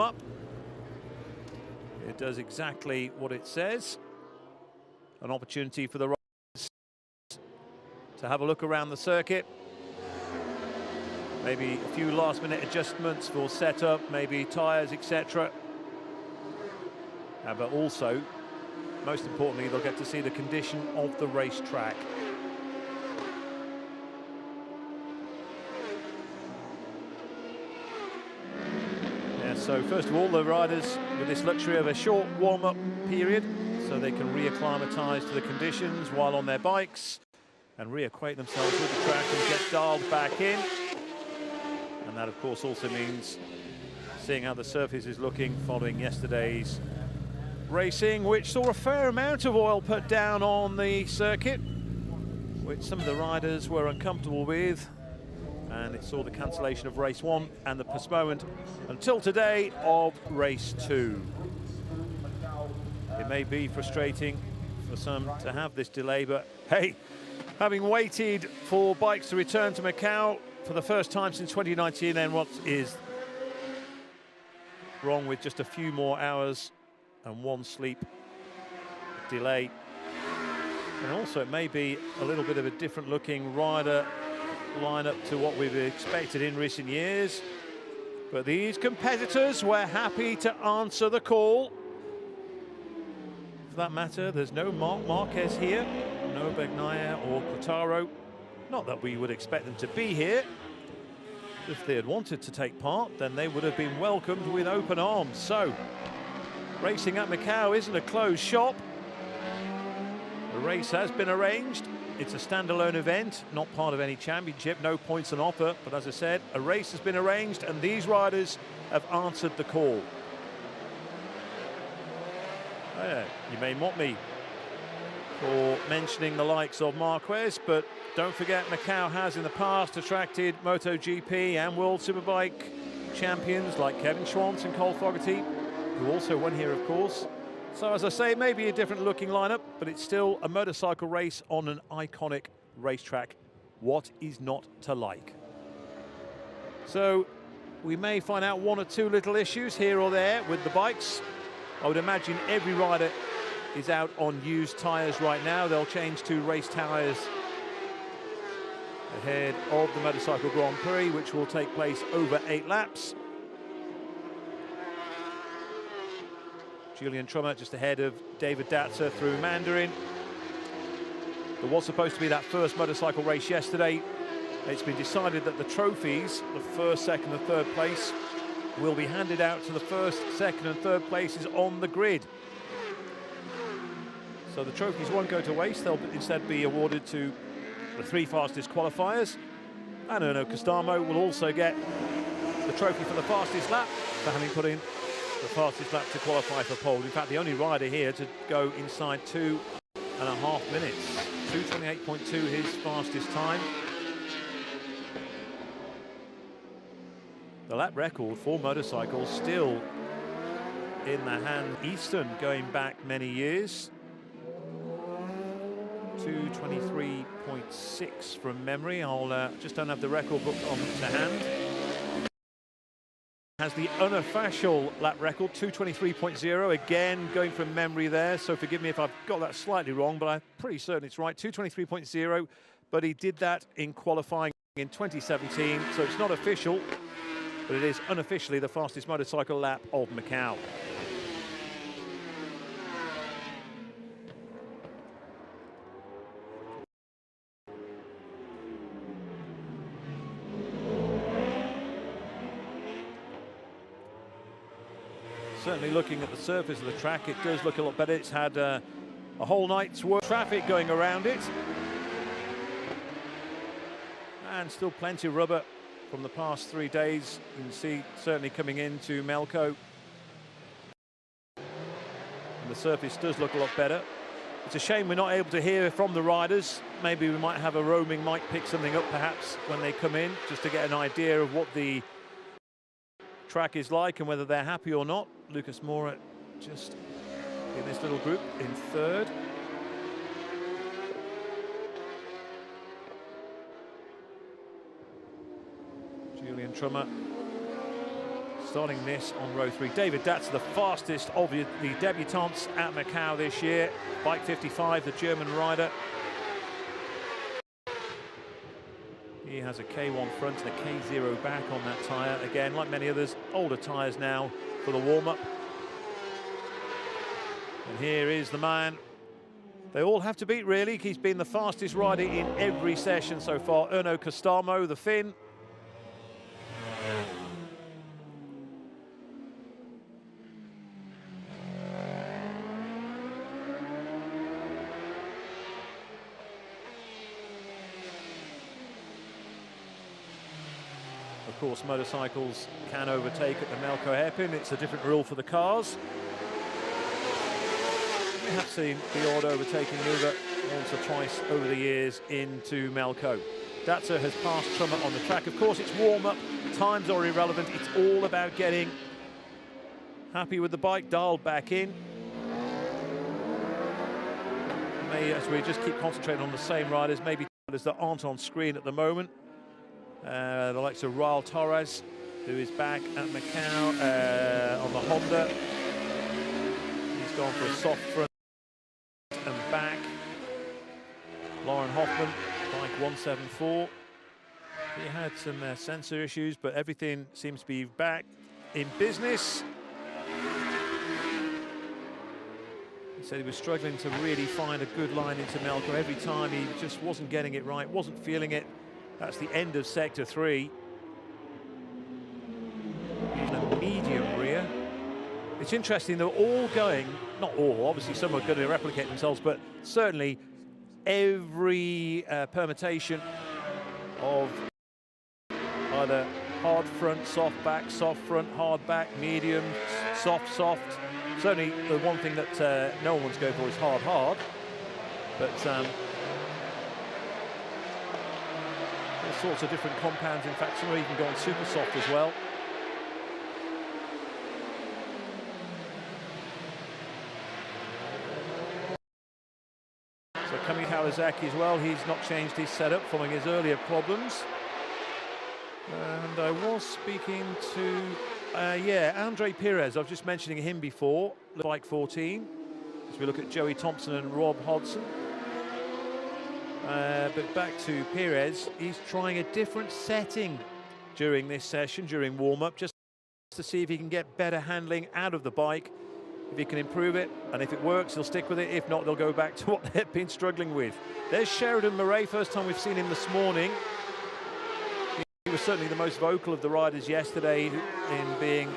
warm-up. It does exactly what it says. An opportunity for the riders to have a look around the circuit. Maybe a few last-minute adjustments for setup, maybe tyres, etc. But also, most importantly, they'll get to see the condition of the racetrack. So first of all, the riders with this luxury of a short warm-up period so they can reacclimatise to the conditions while on their bikes and reacquaint themselves with the track and get dialed back in. And that, of course, also means seeing how the surface is looking following yesterday's racing, which saw a fair amount of oil put down on the circuit, which some of the riders were uncomfortable with. And it saw the cancellation of race 1 and the postponement until today of race 2. It may be frustrating for some to have this delay, but hey, having waited for bikes to return to Macau for the first time since 2019, then what is wrong with just a few more hours and one sleep delay? And also it may be a little bit of a different looking rider lineup to what we've expected in recent years, but these competitors were happy to answer the call. For that matter, there's no Marc Marquez here, no Bagnaia or Quartaro. Not that we would expect them to be here. If they had wanted to take part, then they would have been welcomed with open arms. So, racing at Macau isn't a closed shop. The race has been arranged. It's a standalone event, not part of any championship, no points on offer. But as I said, a race has been arranged and these riders have answered the call. You may mock me for mentioning the likes of Marquez, but don't forget Macau has in the past attracted MotoGP and World Superbike champions like Kevin Schwantz and Cole Fogarty, who also won here, of course. So, as I say, it may be a different looking lineup, but it's still a motorcycle race on an iconic racetrack. What is not to like? So, we may find out one or two little issues here or there with the bikes. I would imagine every rider is out on used tyres right now. They'll change to race tyres ahead of the Motorcycle Grand Prix, which will take place over 8 laps. Julian Trummer just ahead of David Datzer through Mandarin. There was supposed to be that first motorcycle race yesterday. It's been decided that the trophies, the first, second and third place, will be handed out to the first, second and third places on the grid. So the trophies won't go to waste. They'll instead be awarded to the 3 fastest qualifiers. And Erno Kostamo will also get the trophy for the fastest lap for having put in the fastest lap to qualify for pole. In fact, the only rider here to go inside 2.5 minutes. 2:28.2 his fastest time. The lap record for motorcycles still in the hand. Easton going back many years. 2:23.6 from memory. I'll just don't have the record book on to hand. Has the unofficial lap record, 2:23.0, again going from memory there, so forgive me if I've got that slightly wrong, but I'm pretty certain it's right, 2:23.0, but he did that in qualifying in 2017, so it's not official, but it is unofficially the fastest motorcycle lap of Macau. Certainly looking at the surface of the track, it does look a lot better. It's had a whole night's worth of traffic going around it. And still plenty of rubber from the past 3 days. You can see certainly coming into Melco. And the surface does look a lot better. It's a shame we're not able to hear from the riders. Maybe we might have a roaming mic pick something up perhaps when they come in, just to get an idea of what the track is like and whether they're happy or not. Lucas Mora just in this little group in third. Julian Trummer starting this on row 3. David Datzer, the fastest of the debutants at Macau this year. Bike 55, the German rider. He has a K1 front and a K0 back on that tyre. Again, like many others, older tyres now for the warm-up. And here is the man they all have to beat, really. He's been the fastest rider in every session so far. Erno Kostamo, the Finn. Of course, motorcycles can overtake at the Macau hairpin. It's a different rule for the cars. We have seen the odd overtaking mover once or twice over the years into Macau. Datzer has passed Trummer on the track. Of course, it's warm-up. Times are irrelevant. It's all about getting happy with the bike, dialed back in. As we just keep concentrating on the same riders, maybe riders that aren't on screen at the moment. The likes of Raul Torres, who is back at Macau on the Honda. He's gone for a soft front and back. Lauren Hoffman, bike 174. He had some sensor issues, but everything seems to be back in business. He said he was struggling to really find a good line into Macau. Every time he just wasn't getting it right, wasn't feeling it. That's the end of sector 3. Using a medium rear. It's interesting, they're all going, not all, obviously some are going to replicate themselves, but certainly every permutation of either hard front, soft back, soft front, hard back, medium, soft, soft. Certainly the one thing that no one's going for is hard, hard. But all sorts of different compounds. In fact, some are even going super soft as well. So Kami Kawasaki as well, he's not changed his setup following his earlier problems. And I was speaking to, Andre Perez. I was just mentioning him before, bike 14. As we look at Joey Thompson and Rob Hodson. But back to Perez, he's trying a different setting during this session, during warm-up, just to see if he can get better handling out of the bike, if he can improve it, and if it works, he'll stick with it. If not, they'll go back to what they've been struggling with. There's Sheridan Murray, first time we've seen him this morning. He was certainly the most vocal of the riders yesterday in being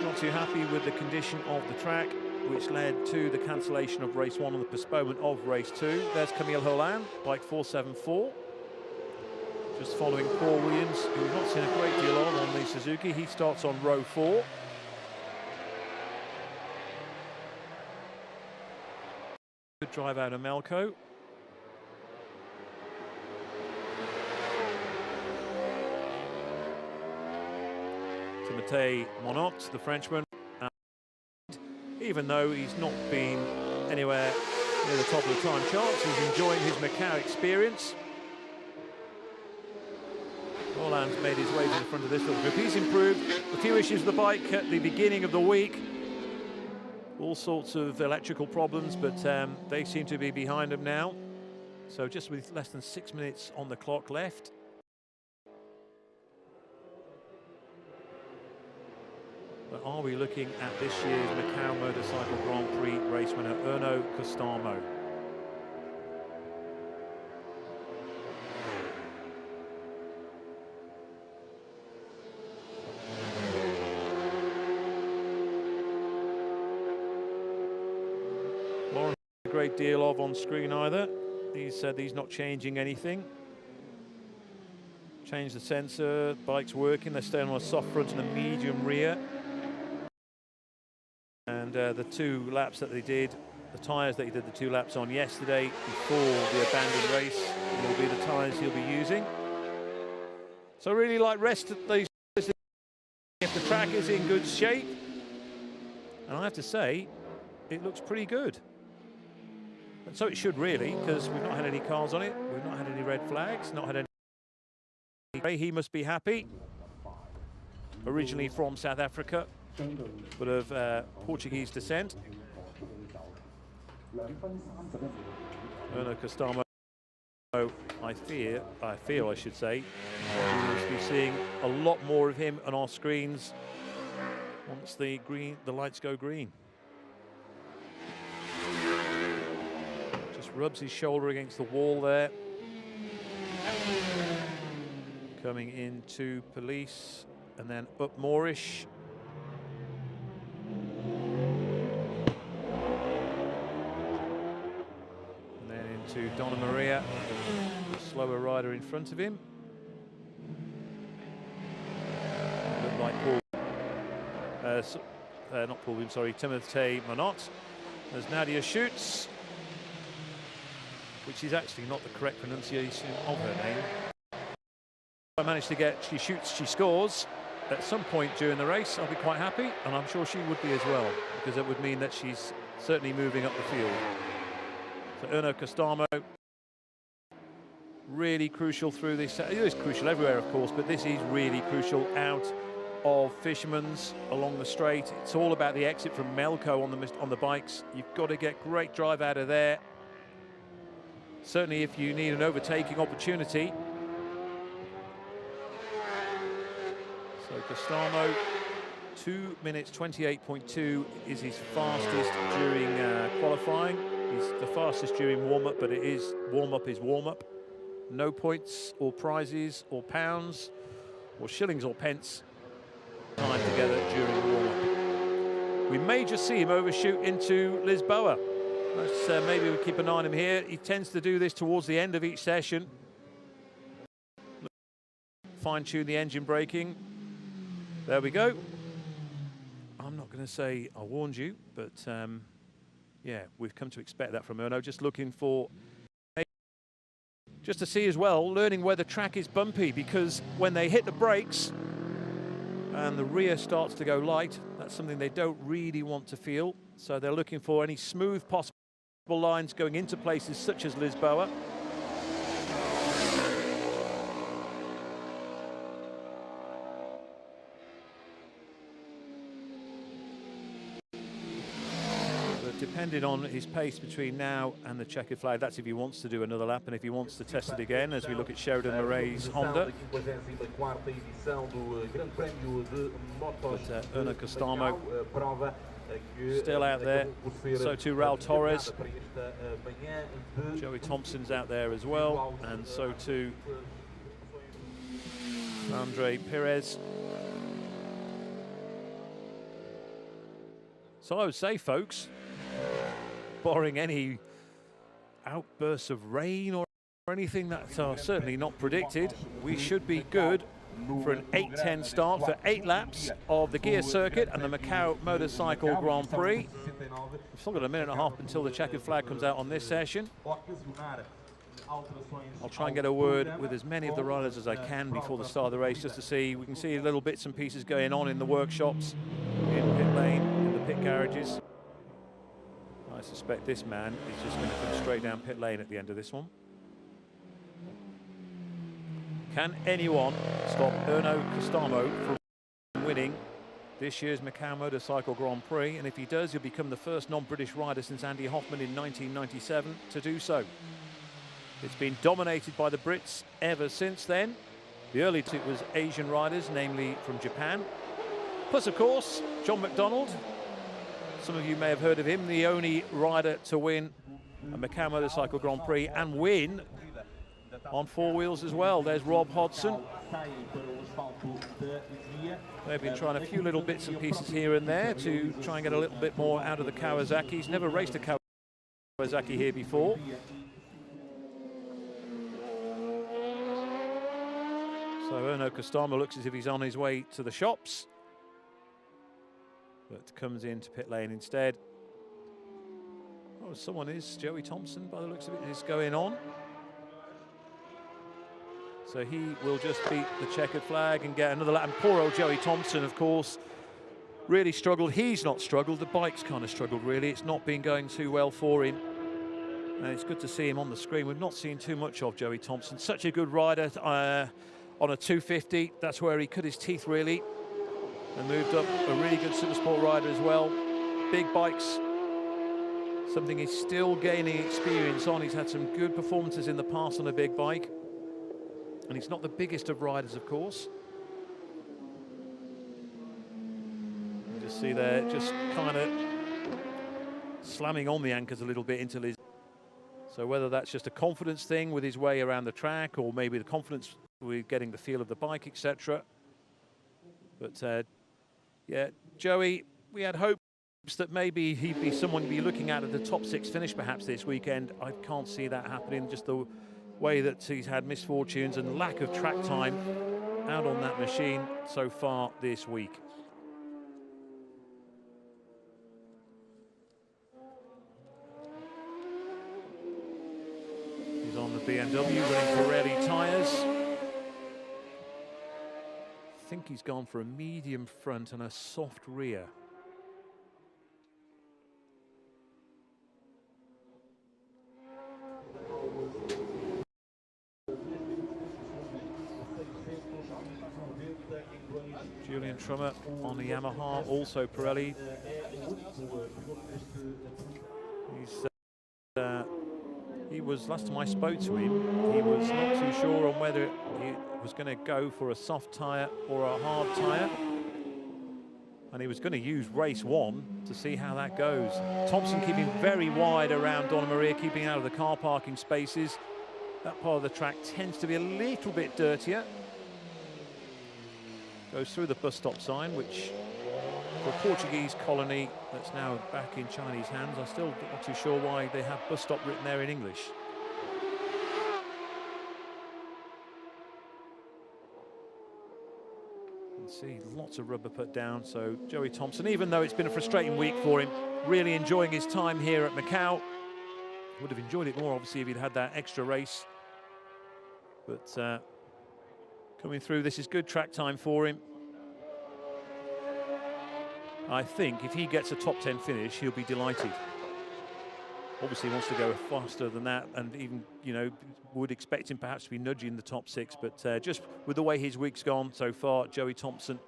not too happy with the condition of the track, which led to the cancellation of race 1 and the postponement of race 2. There's Camille Holland, bike 474. Just following Paul Williams, who we've not seen a great deal of on the Suzuki. He starts on row 4. Good drive out of Macau. Timothée Monot, the Frenchman. Even though he's not been anywhere near the top of the time charts, he's enjoying his Macau experience. Roland's made his way to the front of this little group. He's improved. A few issues with the bike at the beginning of the week. All sorts of electrical problems, but they seem to be behind him now. So just with less than 6 minutes on the clock left. But are we looking at this year's Macau Motorcycle Grand Prix race winner, Erno Kostamo? Lauren, a great deal of on screen either. He said he's not changing anything. Change the sensor, bike's working, they're staying on a soft front and a medium rear. And the 2 laps that they did, the tyres that he did the 2 laps on yesterday before the abandoned race, will be the tyres he'll be using. So really like rest of these, if the track is in good shape. And I have to say, it looks pretty good. And so it should really, because we've not had any cars on it, we've not had any red flags, not had any. He must be happy. originally from South Africa, but of Portuguese descent. Erno Kostamo, I feel I should say, we must be seeing a lot more of him on our screens once the lights go green. Just rubs his shoulder against the wall there. Coming into police and then up Moorish. And then into Donna Maria, the slower rider in front of him. Looked like not Paul, I'm sorry, Timothée Monot. As Nadia shoots, which is actually not the correct pronunciation of her name. I managed to get, she shoots, she scores at some point during the race, I'll be quite happy, and I'm sure she would be as well, because it would mean that she's certainly moving up the field. So Erno Kostamo, really crucial through this. It is crucial everywhere, of course, but this is really crucial out of Fisherman's along the straight. It's all about the exit from Melco on the bikes. You've got to get great drive out of there. Certainly if you need an overtaking opportunity. So Kostamo, 2 minutes 28.2 is his fastest during qualifying. He's the fastest during warm-up, but it is warm-up is warm-up. No points or prizes or pounds or shillings or pence time together during the warm-up. We may just see him overshoot into Lisboa. Let's maybe we'll keep an eye on him here. He tends to do this towards the end of each session. Fine-tune the engine braking. There we go. I'm not going to say I warned you, but yeah, we've come to expect that from Erno. Just looking for, just to see as well, learning where the track is bumpy, because when they hit the brakes and the rear starts to go light, that's something they don't really want to feel. So they're looking for any smooth possible lines going into places such as Lisboa. Depending on his pace between now and the checkered flag, that's if he wants to do another lap, and if he wants to test it again, as we look at Sheridan Murray's Honda. But Erno Kostamo still out there, so too Raul Torres. Joey Thompson's out there as well, and so too Andre Perez. So I would say, folks, barring any outbursts of rain or anything that are certainly not predicted, we should be good for an 8:10 start for 8 laps of the Guia Circuit and the Macau Motorcycle Grand Prix. We've still got a minute and a half until the checkered flag comes out on this session. I'll try and get a word with as many of the riders as I can before the start of the race, just to see, we can see little bits and pieces going on in the workshops, in pit lane, in the pit garages. I suspect this man is just going to come straight down pit lane at the end of this one. Can anyone stop Erno Kostamo from winning this year's Macau Motorcycle Grand Prix? And if he does, he'll become the first non-British rider since Andy Hoffman in 1997 to do so. It's been dominated by the Brits ever since then. The early two was Asian riders, namely from Japan. Plus, of course, John McDonald. Some of you may have heard of him, the only rider to win a Macau Motorcycle Grand Prix and win on 4 wheels as well. There's Rob Hodson. They've been trying a few little bits and pieces here and there to try and get a little bit more out of the Kawasaki. He's never raced a Kawasaki here before. So Erno Kostamo looks as if he's on his way to the shops, but comes into pit lane instead. Oh, someone is, Joey Thompson, by the looks of it, is going on. So he will just beat the checkered flag and get another lap. And poor old Joey Thompson, of course, really struggled. He's not struggled, the bike's kind of struggled, really. It's not been going too well for him. And it's good to see him on the screen. We've not seen too much of Joey Thompson. Such a good rider on a 250. That's where he cut his teeth, really. and moved up a really good Supersport rider as well. Big bikes, something he's still gaining experience on. He's had some good performances in the past on a big bike, and he's not the biggest of riders, of course. You just see there, just kind of slamming on the anchors a little bit until his. So whether that's just a confidence thing with his way around the track, or maybe the confidence with getting the feel of the bike, etc. But yeah, Joey, we had hopes that maybe he'd be someone you'd be looking at the top 6 finish perhaps this weekend. I can't see that happening, just the way that he's had misfortunes and lack of track time out on that machine so far this week. He's on the BMW running Pirelli tyres. I think he's gone for a medium front and a soft rear. Julian Trummer on the Yamaha, also Pirelli. He was, last time I spoke to him, he was not too sure on whether he was going to go for a soft tyre or a hard tyre. And he was going to use race 1 to see how that goes. Thompson keeping very wide around Donna Maria, keeping out of the car parking spaces. That part of the track tends to be a little bit dirtier. Goes through the bus stop sign, which for a Portuguese colony that's now back in Chinese hands, I'm still not too sure why they have bus stop written there in English. You can see lots of rubber put down, so Joey Thompson, even though it's been a frustrating week for him, really enjoying his time here at Macau. Would have enjoyed it more, obviously, if he'd had that extra race. But coming through, this is good track time for him. I think if he gets a top 10 finish, he'll be delighted. Obviously, he wants to go faster than that, and even, you know, would expect him perhaps to be nudging the top 6. But just with the way his week's gone so far, Joey Thompson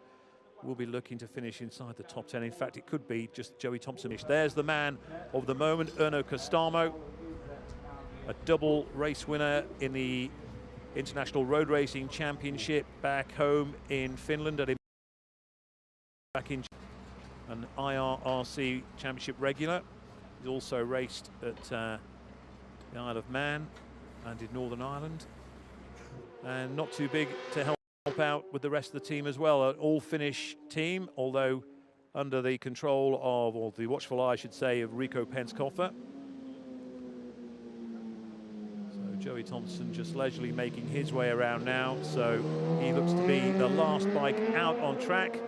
will be looking to finish inside the top 10. In fact, it could be just Joey Thompson. There's the man of the moment, Erno Kostamo, a double race winner in the International Road Racing Championship back home in Finland, back in an IRRC Championship regular. He's also raced at the Isle of Man and in Northern Ireland, and not too big to help out with the rest of the team as well. An all-Finnish team, although under the control of, or the watchful eye, I should say, of Rico Penskoffer. Joey Thompson just leisurely making his way around now, so he looks to be the last bike out on track.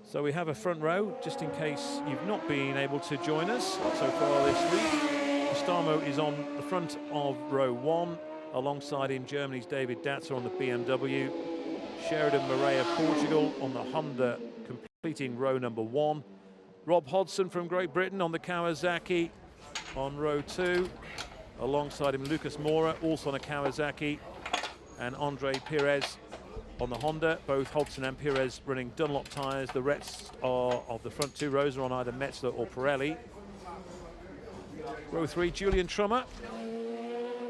So we have a front row, just in case you've not been able to join us so far this week. Kostamo is on the front of row 1, alongside him Germany's David Datzer on the BMW, Sheridan Moreira Portugal on the Honda, completing row number 1. Rob Hodson from Great Britain on the Kawasaki on row 2, alongside him Lucas Mora, also on a Kawasaki, and Andre Perez on the Honda. Both Hodson and Perez running Dunlop tyres. The rest of the front 2 rows are on either Metzler or Pirelli. Row 3, Julian Trummer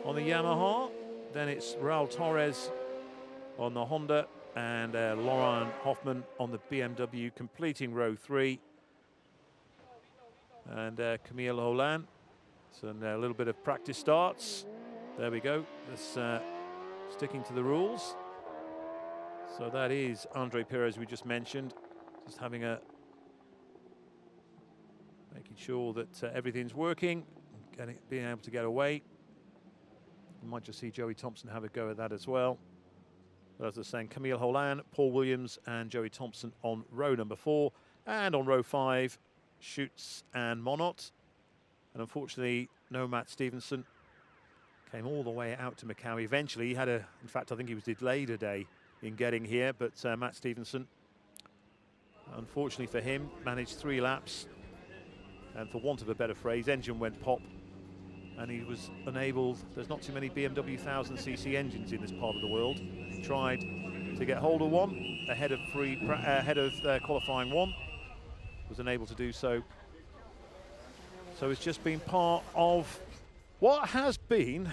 on the Yamaha. Then it's Raul Torres on the Honda, and Laurent Hoffman on the BMW, completing row 3. And Camille Holland. So a little bit of practice starts. There we go. That's sticking to the rules. So that is Andre Perez we just mentioned, just having making sure that everything's working, being able to get away. You might just see Joey Thompson have a go at that as well. But as I was saying, Camille Holland, Paul Williams and Joey Thompson on row number 4. And on row 5, Schutz and Monot. And unfortunately, no Matt Stevenson. Came all the way out to Macau. Eventually, he had in fact, I think he was delayed a day in getting here, but Matt Stevenson, unfortunately for him, managed 3 laps. And for want of a better phrase, engine went pop. And he was unable, there's not too many BMW 1000cc engines in this part of the world. He tried to get hold of one ahead of qualifying one. Was unable to do so. So it's just been part of what has been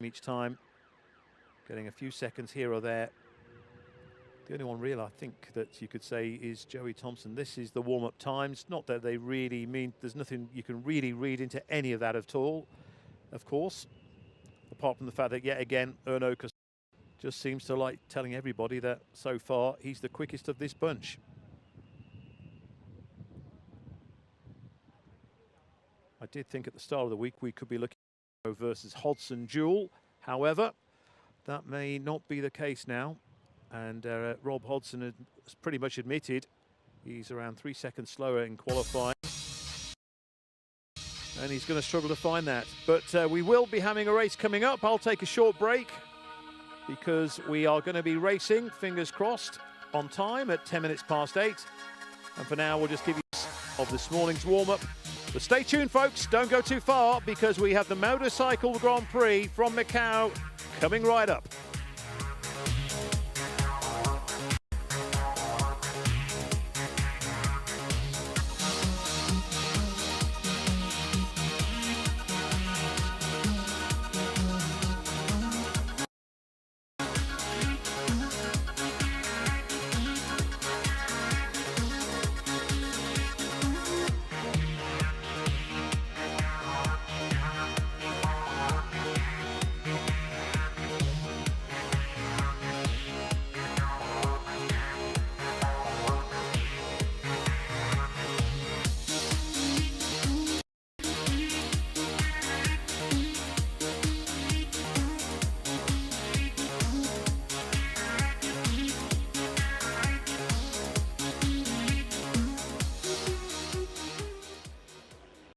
each time, getting a few seconds here or there. The only one real, I think, that you could say is Joey Thompson. This is the warm-up times. Not that they really mean, there's nothing you can really read into any of that at all, of course, apart from the fact that, yet again, Erno just seems to like telling everybody that so far he's the quickest of this bunch. I did think at the start of the week we could be looking at versus Hodson duel. However, that may not be the case now. And Rob Hodson has pretty much admitted he's around 3 seconds slower in qualifying. And he's going to struggle to find that. But we will be having a race coming up. I'll take a short break because we are going to be racing, fingers crossed, on time at 8 minutes. And for now, we'll just give you of this morning's warm-up. But stay tuned, folks. Don't go too far because we have the Motorcycle Grand Prix from Macau coming right up.